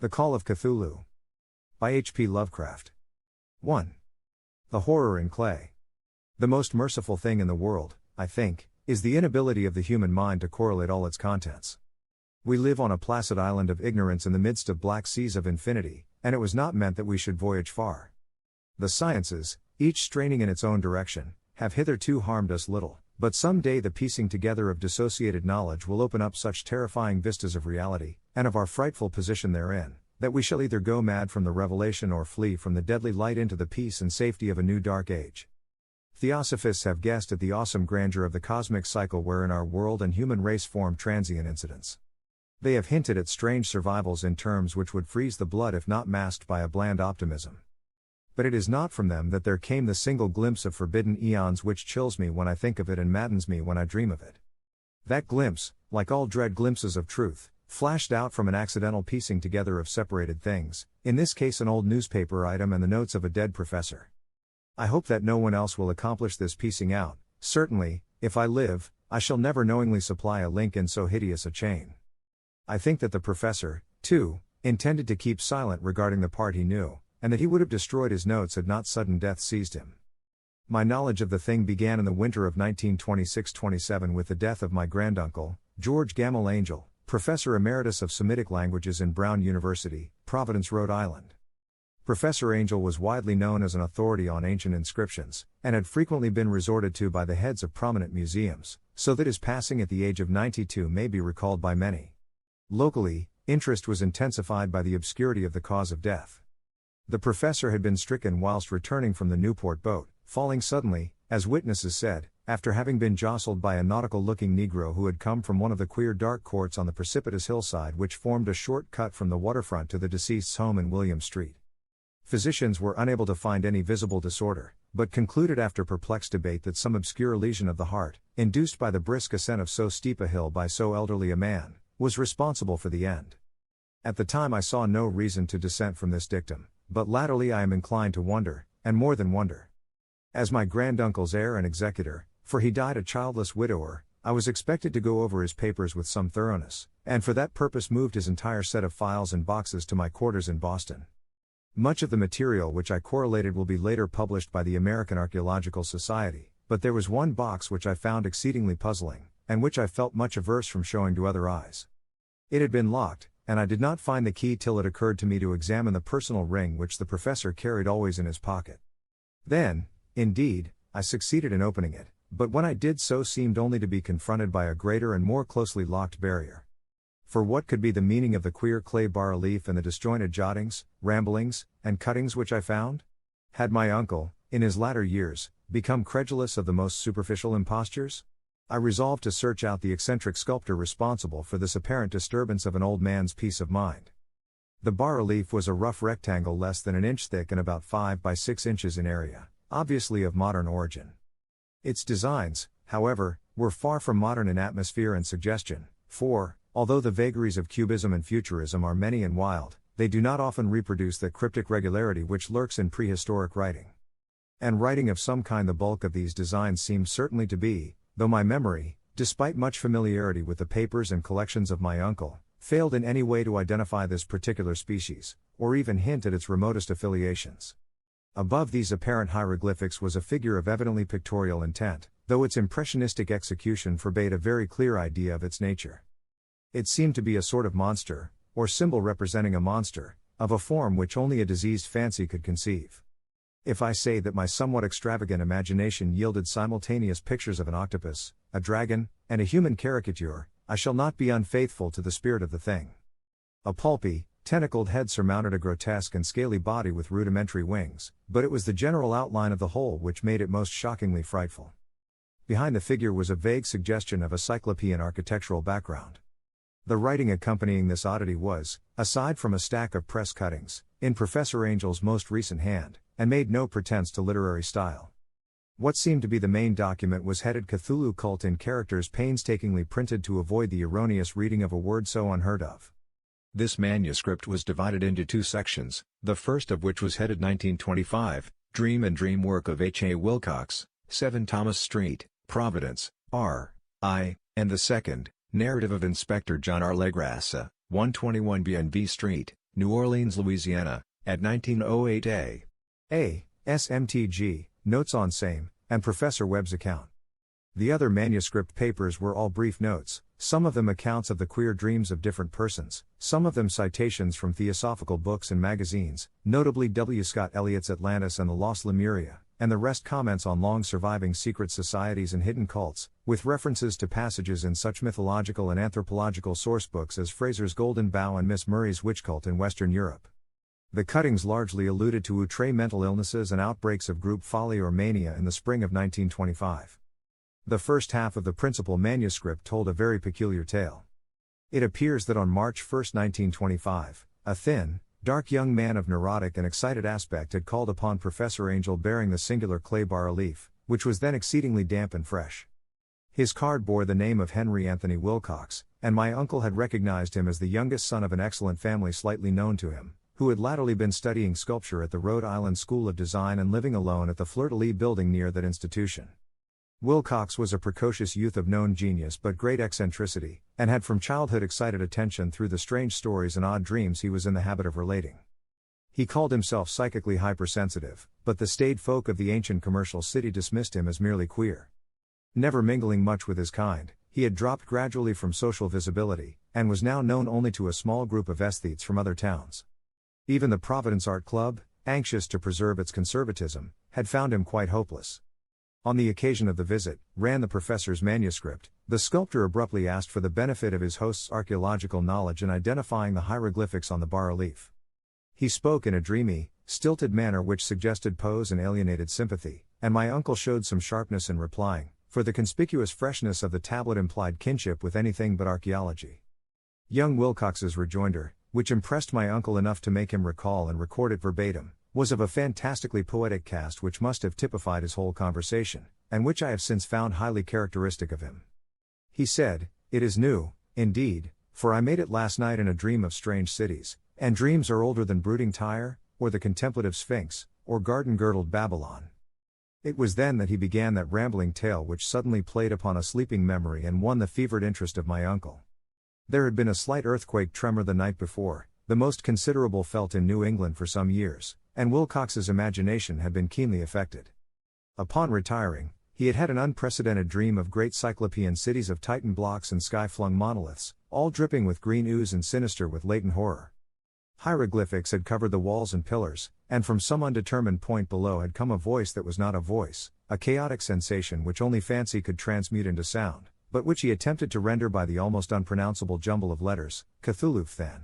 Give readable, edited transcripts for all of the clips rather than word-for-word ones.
The Call of Cthulhu. By H.P. Lovecraft. 1. The horror in clay. The most merciful thing in the world, I think, is the inability of the human mind to correlate all its contents. We live on a placid island of ignorance in the midst of black seas of infinity, and it was not meant that we should voyage far. The sciences, each straining in its own direction, have hitherto harmed us little, but some day the piecing together of dissociated knowledge will open up such terrifying vistas of reality, and of our frightful position therein, that we shall either go mad from the revelation or flee from the deadly light into the peace and safety of a new dark age. Theosophists have guessed at the awesome grandeur of the cosmic cycle wherein our world and human race form transient incidents. They have hinted at strange survivals in terms which would freeze the blood if not masked by a bland optimism. But it is not from them that there came the single glimpse of forbidden eons which chills me when I think of it and maddens me when I dream of it. That glimpse, like all dread glimpses of truth, flashed out from an accidental piecing together of separated things, in this case an old newspaper item and the notes of a dead professor. I hope that no one else will accomplish this piecing out. Certainly, if I live, I shall never knowingly supply a link in so hideous a chain. I think that the professor, too, intended to keep silent regarding the part he knew, and that he would have destroyed his notes had not sudden death seized him. My knowledge of the thing began in the winter of 1926-27 with the death of my granduncle, George Gamble Angel, Professor Emeritus of Semitic Languages in Brown University, Providence, Rhode Island. Professor Angel was widely known as an authority on ancient inscriptions, and had frequently been resorted to by the heads of prominent museums, so that his passing at the age of 92 may be recalled by many. Locally, interest was intensified by the obscurity of the cause of death. The professor had been stricken whilst returning from the Newport boat, falling suddenly, as witnesses said, after having been jostled by a nautical-looking Negro who had come from one of the queer dark courts on the precipitous hillside which formed a short cut from the waterfront to the deceased's home in William Street. Physicians were unable to find any visible disorder, but concluded after perplexed debate that some obscure lesion of the heart, induced by the brisk ascent of so steep a hill by so elderly a man, was responsible for the end. At the time I saw no reason to dissent from this dictum, but latterly I am inclined to wonder, and more than wonder. As my granduncle's heir and executor, for he died a childless widower, I was expected to go over his papers with some thoroughness, and for that purpose moved his entire set of files and boxes to my quarters in Boston. Much of the material which I correlated will be later published by the American Archaeological Society, but there was one box which I found exceedingly puzzling, and which I felt much averse from showing to other eyes. It had been locked, and I did not find the key till it occurred to me to examine the personal ring which the professor carried always in his pocket. Then, indeed, I succeeded in opening it, but when I did so seemed only to be confronted by a greater and more closely locked barrier. For what could be the meaning of the queer clay bas-relief and the disjointed jottings, ramblings, and cuttings which I found? Had my uncle, in his latter years, become credulous of the most superficial impostures? I resolved to search out the eccentric sculptor responsible for this apparent disturbance of an old man's peace of mind. The bas-relief was a rough rectangle less than an inch thick and about 5 by 6 inches in area, obviously of modern origin. Its designs, however, were far from modern in atmosphere and suggestion, for, although the vagaries of cubism and futurism are many and wild, they do not often reproduce the cryptic regularity which lurks in prehistoric writing. And writing of some kind the bulk of these designs seems certainly to be, though my memory, despite much familiarity with the papers and collections of my uncle, failed in any way to identify this particular species, or even hint at its remotest affiliations. Above these apparent hieroglyphics was a figure of evidently pictorial intent, though its impressionistic execution forbade a very clear idea of its nature. It seemed to be a sort of monster, or symbol representing a monster, of a form which only a diseased fancy could conceive. If I say that my somewhat extravagant imagination yielded simultaneous pictures of an octopus, a dragon, and a human caricature, I shall not be unfaithful to the spirit of the thing. A pulpy, tentacled head surmounted a grotesque and scaly body with rudimentary wings, but it was the general outline of the whole which made it most shockingly frightful. Behind the figure was a vague suggestion of a cyclopean architectural background. The writing accompanying this oddity was, aside from a stack of press cuttings, in Professor Angel's most recent hand, and made no pretense to literary style. What seemed to be the main document was headed Cthulhu Cult in characters painstakingly printed to avoid the erroneous reading of a word so unheard of. This manuscript was divided into 2 sections, the first of which was headed 1925, Dream and Dream Work of H. A. Wilcox, 7 Thomas Street, Providence, R.I., and the second, Narrative of Inspector John R. Legrasse, 121 B&V Street, New Orleans, Louisiana, at 1908 A. SMTG, notes on same, and Professor Webb's account. The other manuscript papers were all brief notes, some of them accounts of the queer dreams of different persons, some of them citations from theosophical books and magazines, notably W. Scott Eliot's Atlantis and the Lost Lemuria, and the rest comments on long-surviving secret societies and hidden cults, with references to passages in such mythological and anthropological sourcebooks as Fraser's Golden Bough and Miss Murray's Witch Cult in Western Europe. The cuttings largely alluded to outre mental illnesses and outbreaks of group folly or mania in the spring of 1925. The first half of the principal manuscript told a very peculiar tale. It appears that on March 1, 1925, a thin, dark young man of neurotic and excited aspect had called upon Professor Angel bearing the singular clay bas-relief, which was then exceedingly damp and fresh. His card bore the name of Henry Anthony Wilcox, and my uncle had recognized him as the youngest son of an excellent family slightly known to him, who had latterly been studying sculpture at the Rhode Island School of Design and living alone at the Fleur-de-Lis building near that institution. Wilcox was a precocious youth of known genius but great eccentricity, and had from childhood excited attention through the strange stories and odd dreams he was in the habit of relating. He called himself psychically hypersensitive, but the staid folk of the ancient commercial city dismissed him as merely queer. Never mingling much with his kind, he had dropped gradually from social visibility, and was now known only to a small group of aesthetes from other towns. Even the Providence Art Club, anxious to preserve its conservatism, had found him quite hopeless. On the occasion of the visit, ran the professor's manuscript, the sculptor abruptly asked for the benefit of his host's archaeological knowledge in identifying the hieroglyphics on the bas-relief. He spoke in a dreamy, stilted manner which suggested pose and alienated sympathy, and my uncle showed some sharpness in replying, for the conspicuous freshness of the tablet implied kinship with anything but archaeology. Young Wilcox's rejoinder, which impressed my uncle enough to make him recall and record it verbatim, was of a fantastically poetic cast which must have typified his whole conversation, and which I have since found highly characteristic of him. He said, "It is new, indeed, for I made it last night in a dream of strange cities, and dreams are older than brooding Tyre, or the contemplative Sphinx, or garden-girdled Babylon." It was then that he began that rambling tale which suddenly played upon a sleeping memory and won the fevered interest of my uncle. There had been a slight earthquake tremor the night before, the most considerable felt in New England for some years, and Wilcox's imagination had been keenly affected. Upon retiring, he had had an unprecedented dream of great cyclopean cities of Titan blocks and sky-flung monoliths, all dripping with green ooze and sinister with latent horror. Hieroglyphics had covered the walls and pillars, and from some undetermined point below had come a voice that was not a voice, a chaotic sensation which only fancy could transmute into sound, but which he attempted to render by the almost unpronounceable jumble of letters, Cthulhu Mythos.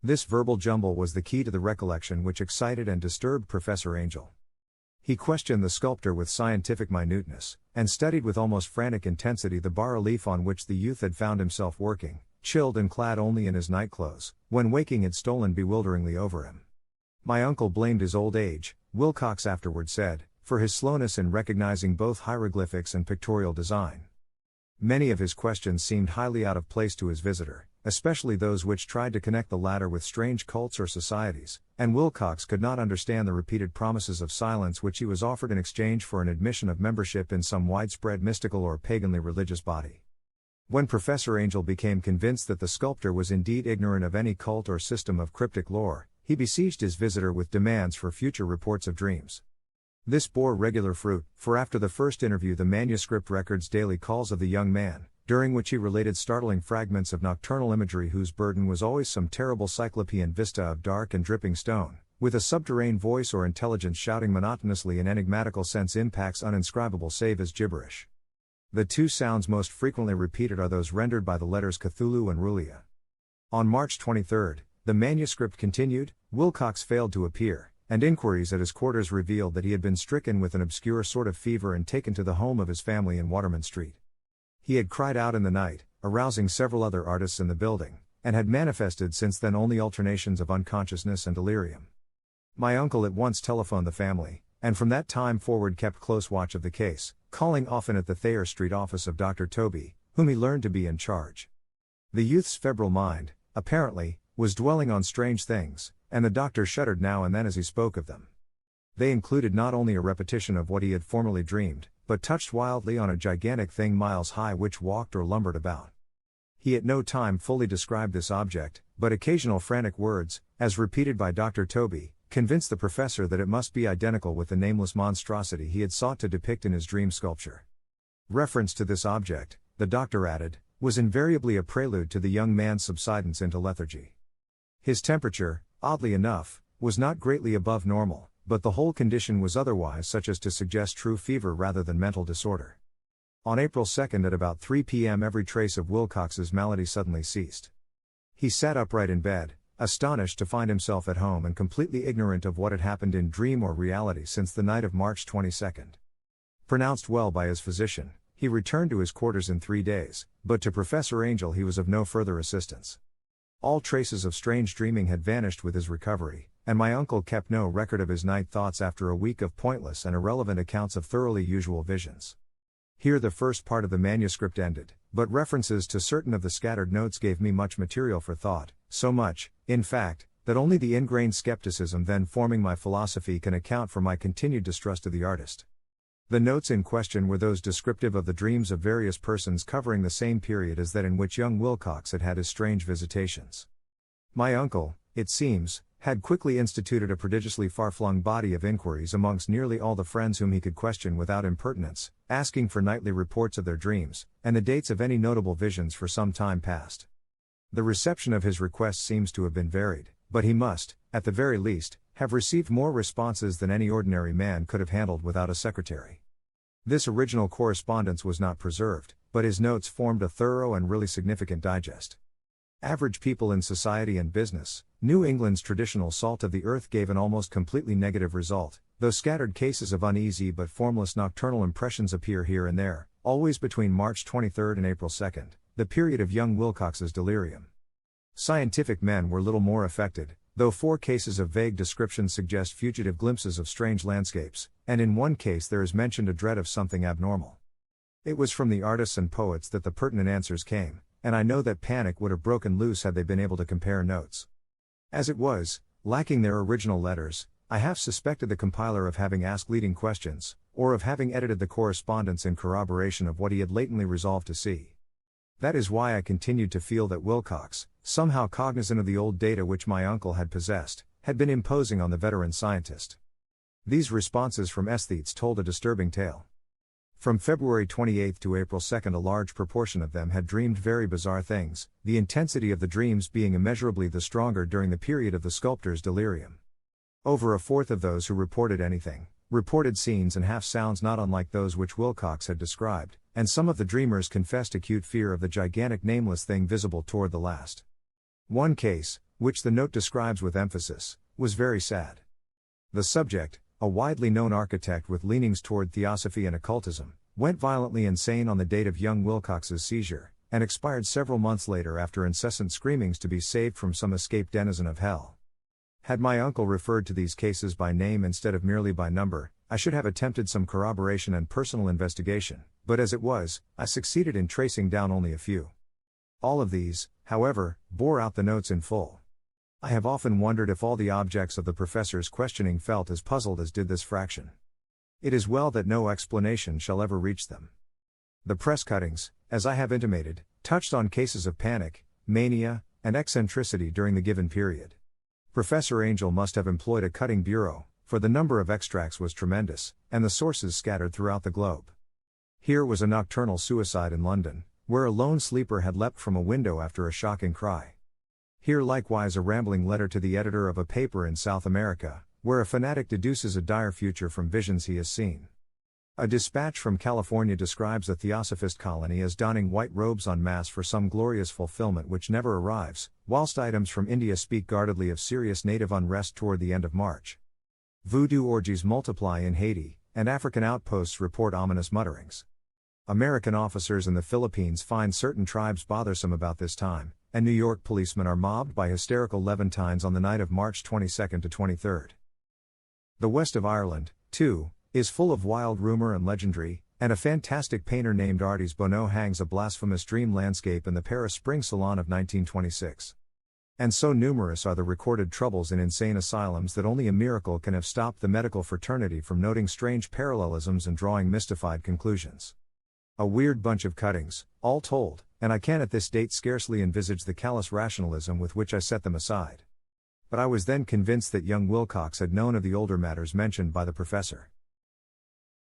This verbal jumble was the key to the recollection which excited and disturbed Professor Angel. He questioned the sculptor with scientific minuteness, and studied with almost frantic intensity the bas-relief on which the youth had found himself working, chilled and clad only in his nightclothes, when waking had stolen bewilderingly over him. My uncle blamed his old age, Wilcox afterward said, for his slowness in recognizing both hieroglyphics and pictorial design. Many of his questions seemed highly out of place to his visitor, especially those which tried to connect the latter with strange cults or societies, and Wilcox could not understand the repeated promises of silence which he was offered in exchange for an admission of membership in some widespread mystical or paganly religious body. When Professor Angel became convinced that the sculptor was indeed ignorant of any cult or system of cryptic lore, he besieged his visitor with demands for future reports of dreams. This bore regular fruit, for after the first interview the manuscript records daily calls of the young man, during which he related startling fragments of nocturnal imagery whose burden was always some terrible cyclopean vista of dark and dripping stone, with a subterranean voice or intelligence shouting monotonously in enigmatical sense impacts uninscribable save as gibberish. The two sounds most frequently repeated are those rendered by the letters Cthulhu and Rulia. On March 23, the manuscript continued, Wilcox failed to appear, and inquiries at his quarters revealed that he had been stricken with an obscure sort of fever and taken to the home of his family in Waterman Street. He had cried out in the night, arousing several other artists in the building, and had manifested since then only alternations of unconsciousness and delirium. My uncle at once telephoned the family, and from that time forward kept close watch of the case, calling often at the Thayer Street office of Dr. Toby, whom he learned to be in charge. The youth's febrile mind, apparently, was dwelling on strange things, and the doctor shuddered now and then as he spoke of them. They included not only a repetition of what he had formerly dreamed, but touched wildly on a gigantic thing miles high which walked or lumbered about. He at no time fully described this object, but occasional frantic words, as repeated by Dr. Toby, convinced the professor that it must be identical with the nameless monstrosity he had sought to depict in his dream sculpture. Reference to this object, the doctor added, was invariably a prelude to the young man's subsidence into lethargy. His temperature, oddly enough, was not greatly above normal, but the whole condition was otherwise such as to suggest true fever rather than mental disorder. On April 2 at about 3 p.m. every trace of Wilcox's malady suddenly ceased. He sat upright in bed, astonished to find himself at home and completely ignorant of what had happened in dream or reality since the night of March 22. Pronounced well by his physician, he returned to his quarters in 3 days, but to Professor Angell he was of no further assistance. All traces of strange dreaming had vanished with his recovery, and my uncle kept no record of his night thoughts after a week of pointless and irrelevant accounts of thoroughly usual visions. Here the first part of the manuscript ended, but references to certain of the scattered notes gave me much material for thought, so much, in fact, that only the ingrained skepticism then forming my philosophy can account for my continued distrust of the artist. The notes in question were those descriptive of the dreams of various persons covering the same period as that in which young Wilcox had had his strange visitations. My uncle, it seems, had quickly instituted a prodigiously far-flung body of inquiries amongst nearly all the friends whom he could question without impertinence, asking for nightly reports of their dreams, and the dates of any notable visions for some time past. The reception of his requests seems to have been varied, but he must, at the very least, have received more responses than any ordinary man could have handled without a secretary. This original correspondence was not preserved, but his notes formed a thorough and really significant digest. Average people in society and business, New England's traditional salt of the earth gave an almost completely negative result, though scattered cases of uneasy but formless nocturnal impressions appear here and there, always between March 23 and April 2, the period of young Wilcox's delirium. Scientific men were little more affected, though 4 cases of vague description suggest fugitive glimpses of strange landscapes, and in one case there is mentioned a dread of something abnormal. It was from the artists and poets that the pertinent answers came, and I know that panic would have broken loose had they been able to compare notes. As it was, lacking their original letters, I half suspected the compiler of having asked leading questions, or of having edited the correspondence in corroboration of what he had latently resolved to see. That is why I continued to feel that Wilcox, somehow cognizant of the old data which my uncle had possessed, had been imposing on the veteran scientist. These responses from aesthetes told a disturbing tale. From February 28 to April 2 a large proportion of them had dreamed very bizarre things, the intensity of the dreams being immeasurably the stronger during the period of the sculptor's delirium. Over a fourth of those who reported anything, reported scenes and half-sounds not unlike those which Wilcox had described, and some of the dreamers confessed acute fear of the gigantic nameless thing visible toward the last. One case, which the note describes with emphasis, was very sad. The subject, a widely known architect with leanings toward theosophy and occultism, went violently insane on the date of young Wilcox's seizure, and expired several months later after incessant screamings to be saved from some escaped denizen of hell. Had my uncle referred to these cases by name instead of merely by number, I should have attempted some corroboration and personal investigation, but as it was, I succeeded in tracing down only a few. All of these, however, bore out the notes in full. I have often wondered if all the objects of the professor's questioning felt as puzzled as did this fraction. It is well that no explanation shall ever reach them. The press cuttings, as I have intimated, touched on cases of panic, mania, and eccentricity during the given period. Professor Angell must have employed a cutting bureau, for the number of extracts was tremendous, and the sources scattered throughout the globe. Here was a nocturnal suicide in London, where a lone sleeper had leapt from a window after a shocking cry. Here likewise a rambling letter to the editor of a paper in South America, where a fanatic deduces a dire future from visions he has seen. A dispatch from California describes a theosophist colony as donning white robes en masse for some glorious fulfillment which never arrives, whilst items from India speak guardedly of serious native unrest toward the end of March. Voodoo orgies multiply in Haiti, and African outposts report ominous mutterings. American officers in the Philippines find certain tribes bothersome about this time, and New York policemen are mobbed by hysterical Levantines on the night of March 22 to 23. The west of Ireland, too, is full of wild rumor and legendry, and a fantastic painter named Artis Bonneau hangs a blasphemous dream landscape in the Paris Spring Salon of 1926. And so numerous are the recorded troubles in insane asylums that only a miracle can have stopped the medical fraternity from noting strange parallelisms and drawing mystified conclusions. A weird bunch of cuttings, all told, and I can at this date scarcely envisage the callous rationalism with which I set them aside. But I was then convinced that young Wilcox had known of the older matters mentioned by the professor.